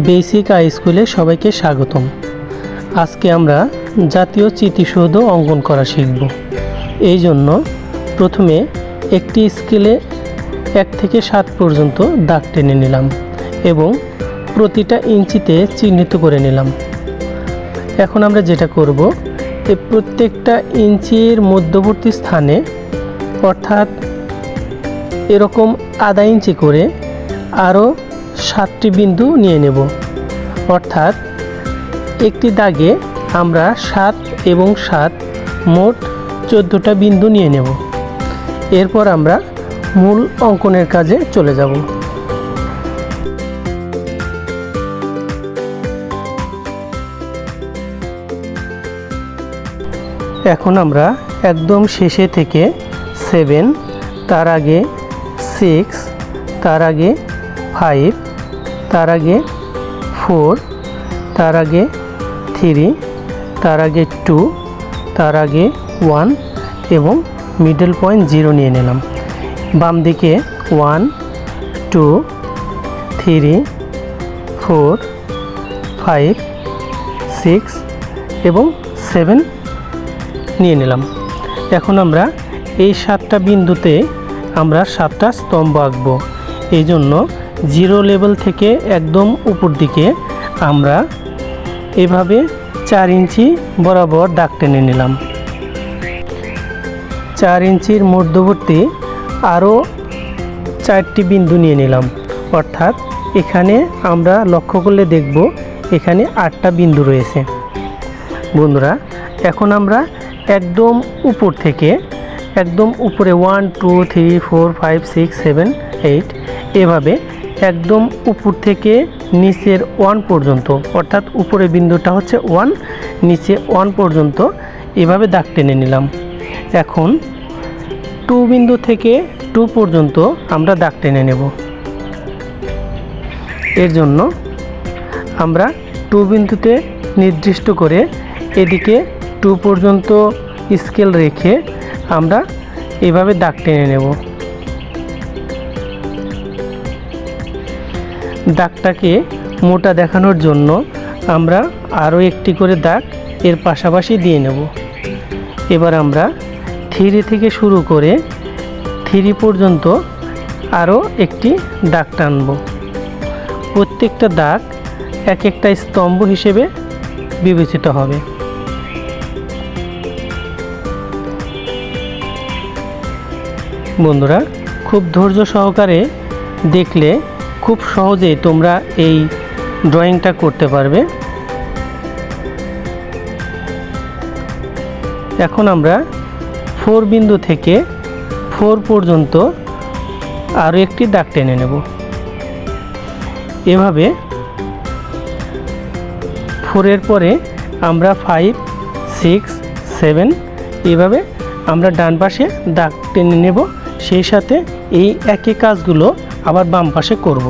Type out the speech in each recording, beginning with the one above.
Basic high স্কুলে সবাইকে স্বাগতম। আজকে আমরা জাতীয় স্মৃতিসৌধ অঙ্কন করা শিখব। এই জন্য প্রথমে একটি স্কেলে 1 থেকে 7 পর্যন্ত দাগ টেনে নিলাম এবং প্রতিটা ইঞ্চিতে চিহ্নিত করে নিলাম। এখন আমরা যেটা করব, এই প্রত্যেকটা ইঞ্চির মধ্যবর্তী স্থানে অর্থাৎ এরকম আধা ইঞ্চি করে আরও 7টি বিন্দু নিয়ে নেব। অর্থাৎ একটি দাগে আমরা 7 এবং 7 মোট 14টা বিন্দু নিয়ে নেব। এরপর আমরা মূল অঙ্কনের কাজে চলে যাব। এখন আমরা একদম শেষে থেকে 7, তার আগে 6, তার আগে 5, তার আগে 4, তার আগে 3, তার আগে 2, তার আগে 1 এবং মিডল পয়েন্ট 0 নিয়ে নিলাম। বাম দিকে 1, 2, 3, 4, 5, 6 এবং 7 নিয়ে নিলাম। এখন আমরা এই 7টা বিন্দুতে আমরা 7টা স্তম্ভ আঁকবো। এই জন্য 0 লেভেল থেকে একদম উপর দিকে আমরা এভাবে 4 ইঞ্চি বরাবর দাগ টেনে নিলাম। 4 ইঞ্চির মধ্যবর্তী আরও 4টি বিন্দু নিয়ে নিলাম। অর্থাৎ এখানে আমরা লক্ষ্য করলে দেখব এখানে 8টা বিন্দু রয়েছে। বন্ধুরা, এখন আমরা একদম উপর থেকে একদম উপরে 1, 2, 3, 4, 5, 6, 7, 8 এভাবে একদম উপর থেকে নিচের 1 পর্যন্ত, অর্থাৎ উপরের বিন্দুটা হচ্ছে 1, নিচে 1 পর্যন্ত এভাবে দাগ টেনে নিলাম। এখন 2 বিন্দু থেকে 2 পর্যন্ত আমরা দাগ টেনে নেব। এর জন্য আমরা 2 বিন্দুতে নির্দিষ্ট করে এদিকে 2 পর্যন্ত স্কেল রেখে আমরা এভাবে দাগ টেনে নেব। দাগটাকে মোটা দেখানোর জন্য আমরা আরও একটি করে দাগ এর পাশাপাশি দিয়ে নেব। এবার আমরা 3 থেকে শুরু করে 3 পর্যন্ত আরও একটি দাগ টানব। প্রত্যেকটা দাগ এক একটা স্তম্ভ হিসেবে বিবেচিত হবে। বন্ধুরা, খুব ধৈর্য সহকারে দেখলে খুব সহজেই তোমরা এই ড্রয়িংটা করতে পারবে। এখন আমরা 4 বিন্দু থেকে 4 পর্যন্ত আরও একটি দাগ টেনে নেব। এভাবে 4-এর পরে আমরা 5, 6, 7 এভাবে আমরা ডান পাশে দাগ টেনে নেব। সেই সাথে এই একই কাজগুলো আবার বাম পাশে করব।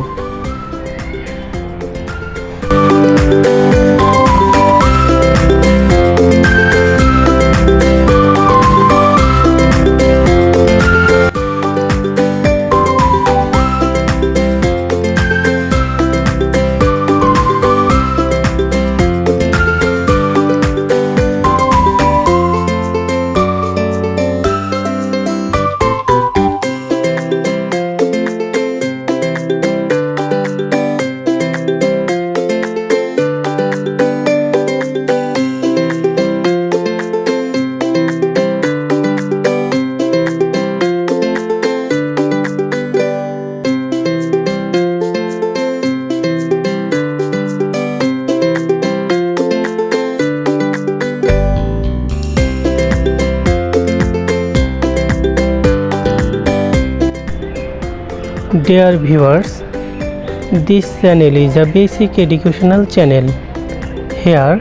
Dear viewers, this channel is a basic educational channel. Here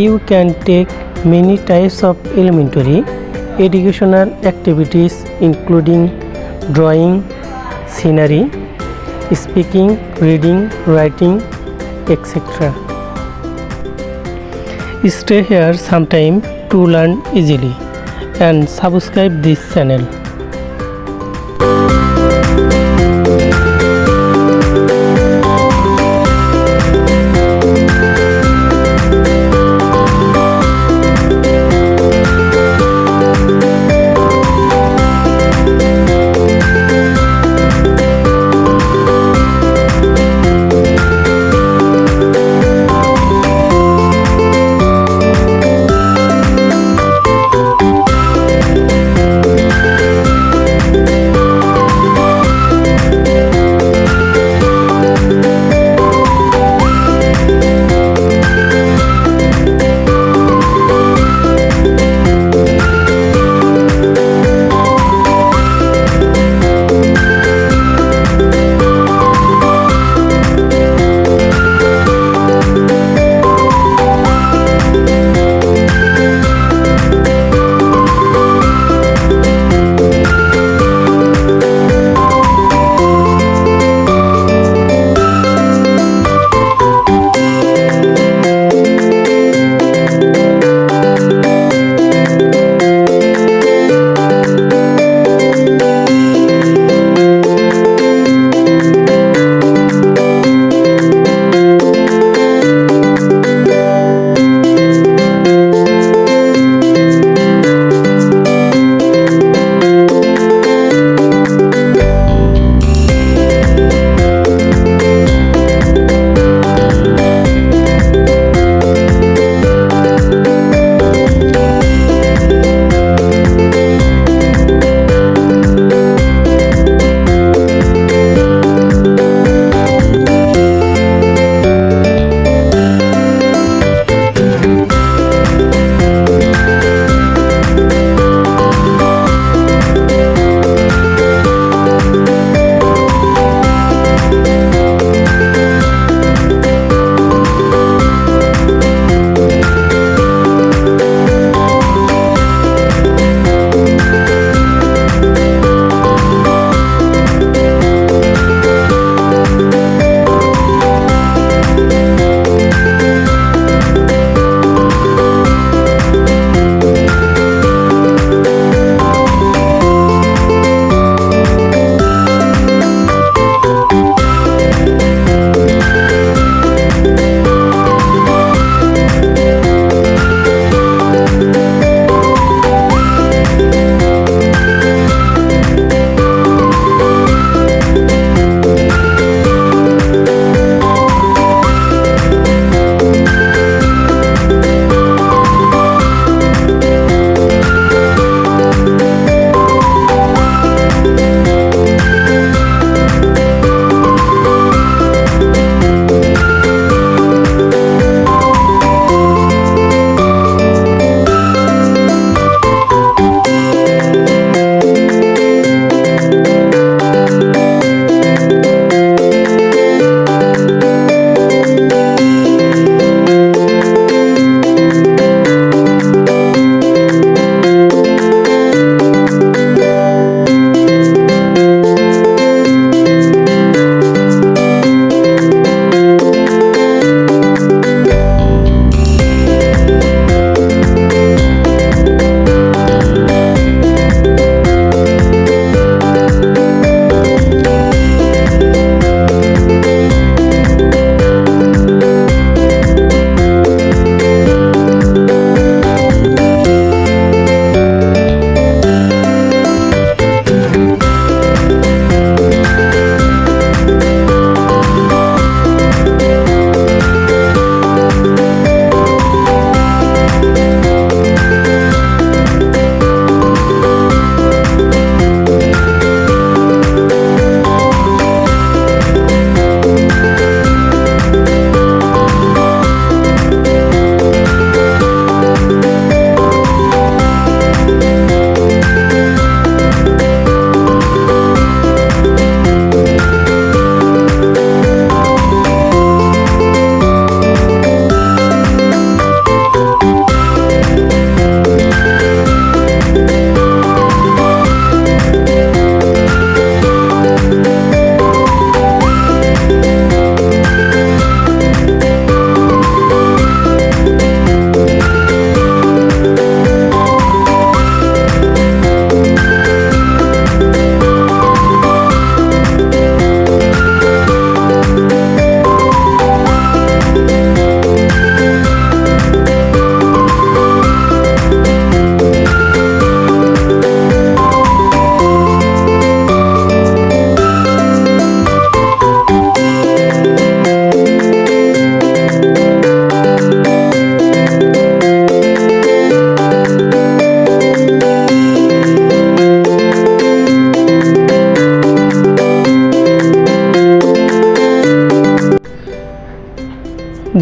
you can take many types of elementary educational activities including drawing, scenery, speaking, reading, writing, etc. Stay here sometime to learn easily and subscribe this channel.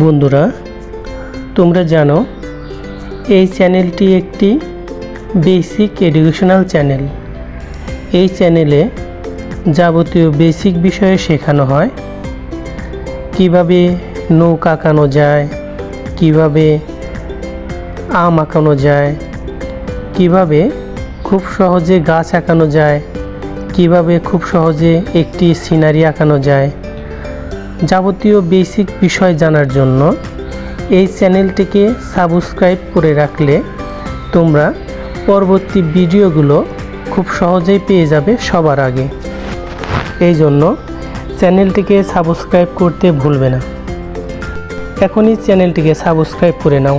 বন্ধুরা, তোমরা জানো এই চ্যানেলটি একটি basic educational channel. এই চ্যানেলে যাবতীয় basic বিষয়ে শেখানো হয়, কিভাবে নৌকা আঁকানো যায়, কিভাবে আম আঁকানো যায়, কিভাবে খুব সহজে গাছ আঁকানো যায়, কিভাবে খুব সহজে একটি সিনারি আঁকানো যায়। যাবতীয় বেসিক বিষয় জানার জন্য এই চ্যানেলটিকে সাবস্ক্রাইব করে রাখলে তোমরা পরবর্তী ভিডিওগুলো খুব সহজেই পেয়ে যাবে সবার আগে। এই জন্য চ্যানেলটিকে সাবস্ক্রাইব করতে ভুলবে না। এখনই চ্যানেলটিকে সাবস্ক্রাইব করে নাও।